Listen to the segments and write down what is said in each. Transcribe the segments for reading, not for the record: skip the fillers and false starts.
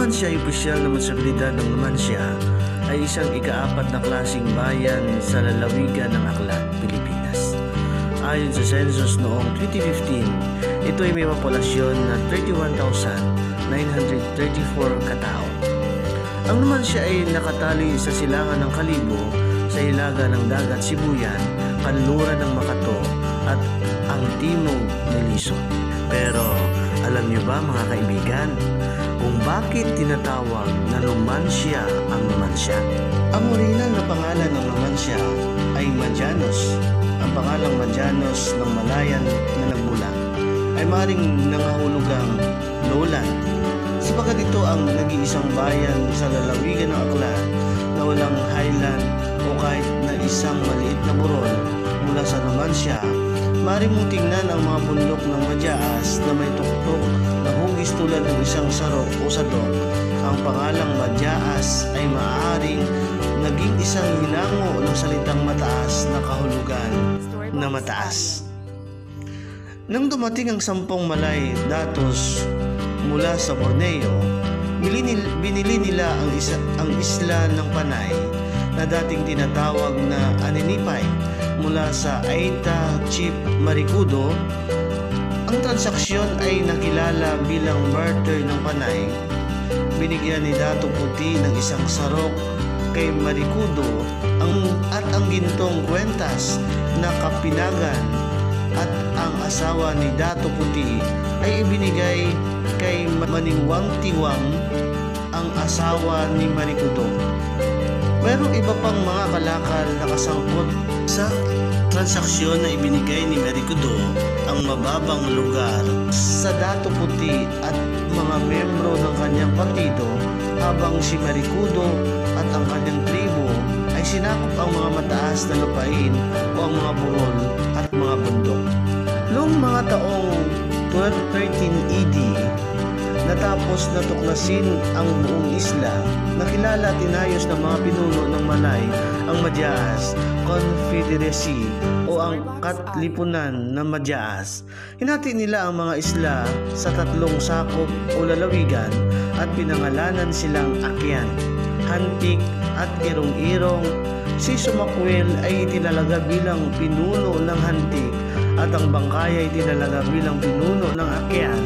Numancia ay opisyal na mansibilidad ng Numancia ay isang ika-4 na klaseng bayan sa lalawigan ng Aklan, Pilipinas. Ayon sa census noong 2015, ito ay may populasyon na 31,934 katao. Ang Numancia ay nakatali sa silangan ng Kalibo, sa hilaga ng Dagat Sibuyan, kanluran ng Makato at ang timog ni Luzon. Pero alam niyo ba mga kaibigan kung bakit tinatawag na Numancia ang Numancia? Ang orihinal na pangalan ng Numancia ay Madianos. Ang pangalang Madianos ng Malayan na nagmula ay maaaring nangahulugang lowland, sapagkat ito ang nag-iisang bayan sa lalawigan ng Aklan na walang highland o kahit na isang maliit na burol. Mula sa Numancia, maaaring mong tingnan ang mga bundok ng Madiaas na may tuktok na hugis tulad ng isang sarok o sadok. Ang pangalang Madiaas ay maaaring naging isang hinango ng salitang mataas na kahulugan na mataas. Nang dumating ang 10 Malay datos mula sa Borneo, binili nila ang isla ng Panay na dating tinatawag na Aninipay mula sa Aita Chief Maricudo. Ang transaksyon ay nakilala bilang barter ng Panay. Binigyan ni Dato Puti ng isang sarok kay Maricudo at ang gintong kwentas na kapinagan, at ang asawa ni Dato Puti ay ibinigay kay Maningwang Tiwang, ang asawa ni Maricudo. Mayroong iba pang mga kalakal na kasangkot sa transaksyon na ibinigay ni Maricudo ang mababang lugar sa Dato Puti at mga membro ng kanyang partido, habang si Maricudo at ang kanyang tribo ay sinakop ang mga mataas na lupain o ang mga burol at mga bundok. Noong mga taong 1213 AD, natapos na tuklasin ang buong isla, nakilala at inayos ng mga pinuno ng Malay ang Madiaas Confederacy o ang Katlipunan ng Madiaas. Hinati nila ang mga isla sa 3 sakop o lalawigan at pinangalanan silang Akyan, Hantik at Irong-Irong. Si Sumakwel ay itinalaga bilang pinuno ng Hantik at ang Bangkay ay itinalaga bilang pinuno ng Akyan,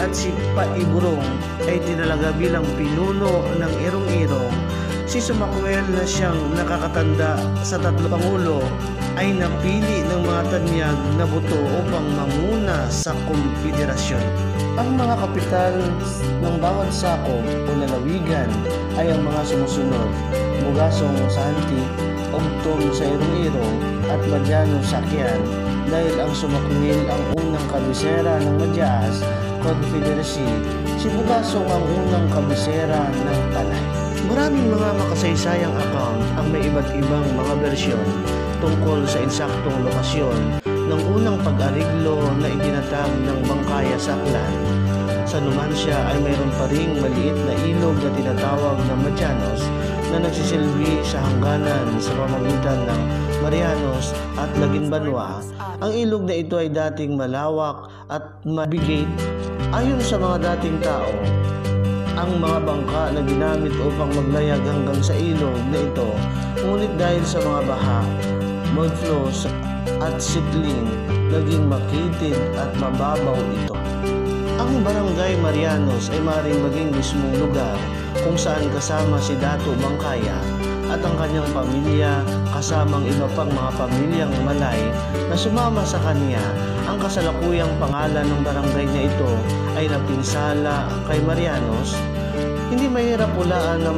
at si Paiburong ay tinalaga bilang pinuno ng Irong-Irong. Si Sumakwel na siyang nakakatanda sa 3 pangulo ay napili ng mga tanyag na buto upang manguna sa konfederasyon. Ang mga kapital ng bawat sakop o lalawigan ay ang mga sumusunod: Bugasong sa Hantik, Ogtong sa Irong-Irong at Madiano sa Akyan, dahil ang Sumakwel ang unang kabisera ng Madiaas Confederacy, si Bugasong ang unang kabisera ng Panay. Maraming mga makasaysayang account ang may iba't ibang mga bersyon tungkol sa insaktong lokasyon ng unang pag-ariglo na itinatag ng Bangkaya sa Aklan. Sa Numancia ay mayroon pa ring maliit na ilog na tinatawag na Madianos na nagsisilbi sa hangganan sa pamamagitan ng Marianos at Laguimbanwa. Ang ilog na ito ay dating malawak at mabigat. Ayon sa mga dating tao, ang mga bangka na ginamit upang maglayag hanggang sa ilog na ito, ngunit dahil sa mga baha, mud flows at sitling, naging makitid at mababaw ito. Ang Barangay Marianos ay maaaring maging mismong lugar kung saan kasama si Dato Bangkaya at ang kanyang pamilya kasamang iba pang mga pamilyang Malay na sumama sa kanya. Ang kasalukuyang pangalan ng barangay na ito ay napinsala kay Marianos. Hindi mahirap hulaan na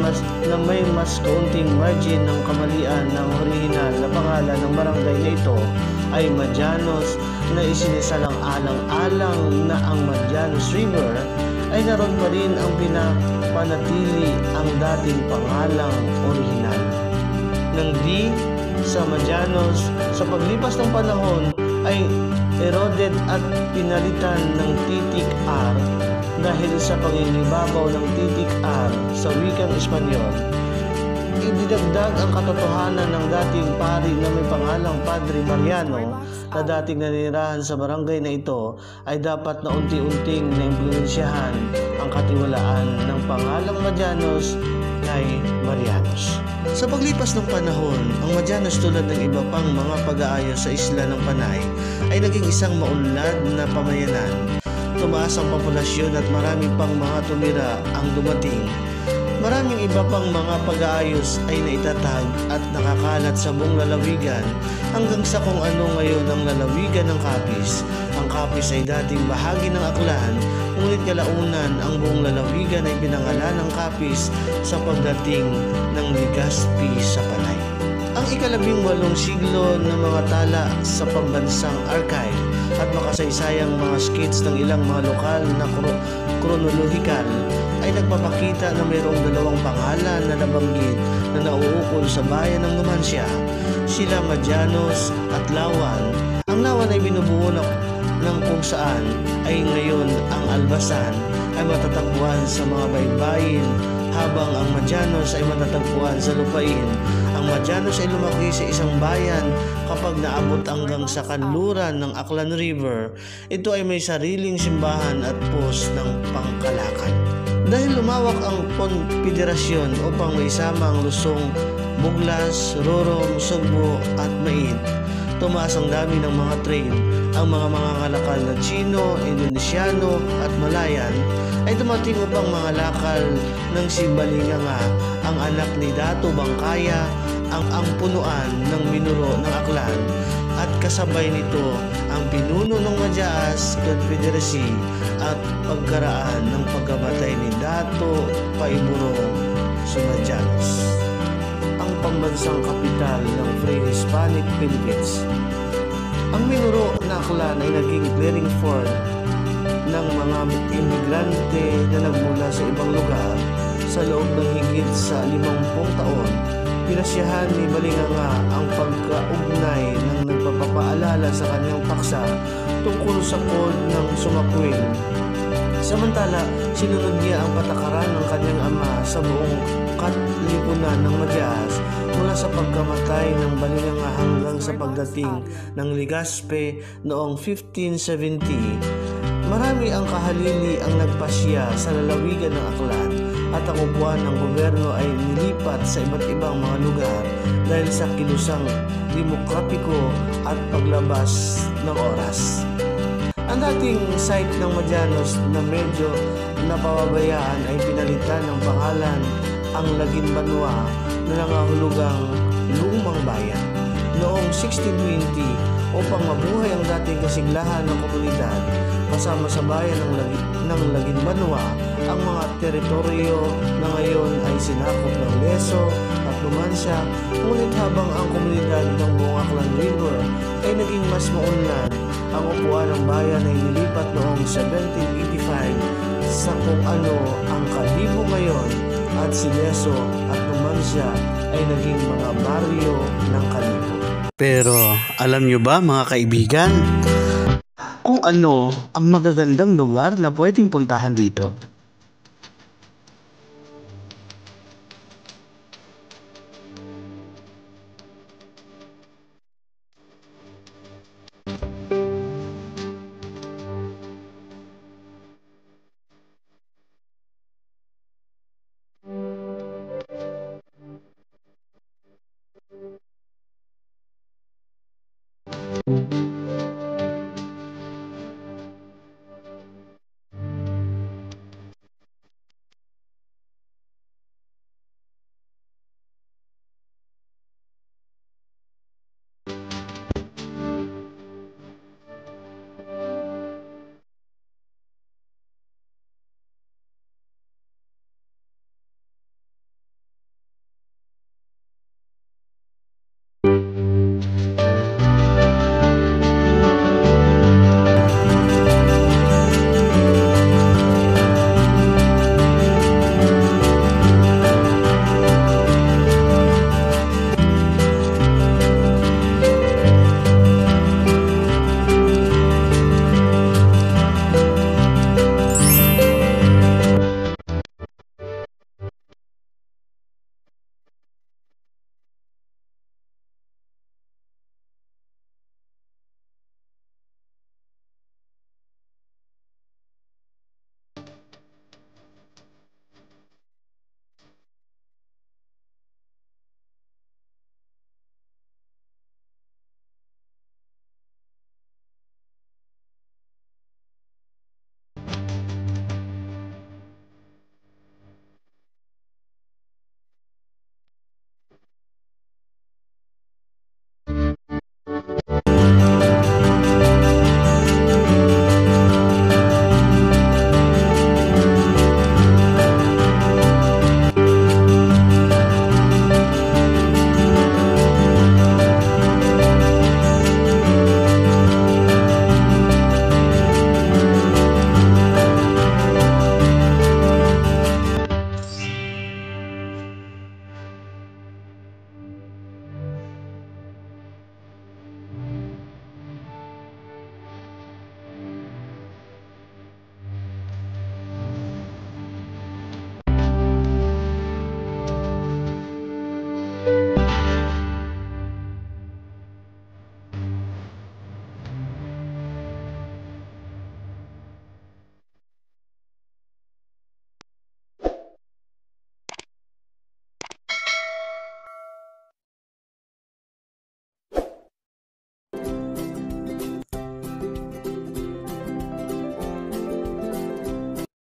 may mas kaunting margin ng kamalian ng orihinal na pangalan ng barangay na ito ay Madianos, na isinisalang-alang-alang na ang Madianos River ay naroon pa rin ang pinapanatili ang dating pangalang orihinal. Nang di sa Madianos, sa paglipas ng panahon ay eroded at pinalitan ng titik R dahil sa pangingibabaw ng titik R sa wikang Espanyol. idinagdag ang katotohanan ng dating pari na may pangalang Padre Mariano na dating nanirahan sa barangay na ito ay dapat na unti-unting naimpluwensyahan ang katiwalaan ng pangalang Marianos kay Marianos. Sa paglipas ng panahon, ang Marianos tulad ng iba pang mga pag-aayos sa isla ng Panay ay naging isang maunlad na pamayanan. Tumaas ang populasyon at marami pang mga tumira ang dumating. Maraming iba pang mga pag-aayos ay naitatag at nakakalat sa buong lalawigan hanggang sa kung ano ngayon ang lalawigan ng Capiz. Ang Capiz ay dating bahagi ng Aklan, ngunit kalaunan ang buong lalawigan ay pinangalan ng Capiz sa pagdating ng Legazpi sa Panay. Ang ika-18 siglo ng mga tala sa pambansang archive at makasaysayang mga skits ng ilang mga lokal na kronolohikal ay nagpapakita na mayroong dalawang pangalan na nabanggit na nauukol sa bayan ng Numancia, sila Marianos at Lawan. Ang Lawan ay binubuo ng kung saan ay ngayon ang Albasan ay matatagpuan sa mga baybayin, habang ang Marianos ay matatagpuan sa lupain. Ang Marianos ay lumaki sa isang bayan kapag naabot hanggang sa kanluran ng Aklan River. Ito ay may sariling simbahan at post ng pangkalakal. Dahil lumawak ang konfederasyon upang maisama ang Luzon, Buglas, Rorong, Sugbo at Mait, tumaas ang dami ng mga train. Ang mga mangangalakal na Chino, Indonesiano at Malayan ay dumating upang mangalakal ng si Balinganga, ang anak ni Dato Bangkaya, ang punuan ng minuro ng Aklan, at kasabay nito ang pinuno ng Madyaas Confederacy at pagkaraan ng pagkamatay ni Dato Paiburong Sumadianos, ang pambansang kapital ng Free Hispanic Philippines. Ang minuro na Aklan ay naging clearing fort ng mga imigrante na nagmula sa ibang lugar. Sa loob ng higit sa 50 taon, pinasyahan ni Balinganga ang pagkaugnay ng nagpapaalala sa kanyang paksa tungkol sa code ng Sumakwil. Samantala, sinunod niya ang patakaran ng kanyang ama sa buong katlipunan ng Madyaas mula sa pagkamatay ng Balinganga hanggang sa pagdating ng Legazpi noong 1570. Marami ang kahalili ang nagpasya sa lalawigan ng Aklan at ang upuan ng gobyerno ay nilipat sa iba't ibang mga lugar dahil sa kilusang demokratiko at paglabas ng oras. Ang dating site ng Marianos na medyo napababayaan ay pinalitan ng pangalan ang Laguimbanua na nangahulugang lumang bayan noong 1620 upang mabuhay ang dating kasiglahan ng komunidad. Kasama sa bayan ng Laguimbanua ang mga teritoryo na ngayon ay sinakop ng Leso at Numancia, ngunit habang ang komunidad ng buong Aklan River ay naging mas maunlad, ang upuan ng bayan ay nilipat noong 1785 sa kung ano ang Kalibo ngayon, at si Leso at Numancia ay naging mga baryo ng Kalibo. Pero alam nyo ba mga kaibigan, kung ano ang magagandang lugar na pwedeng puntahan dito?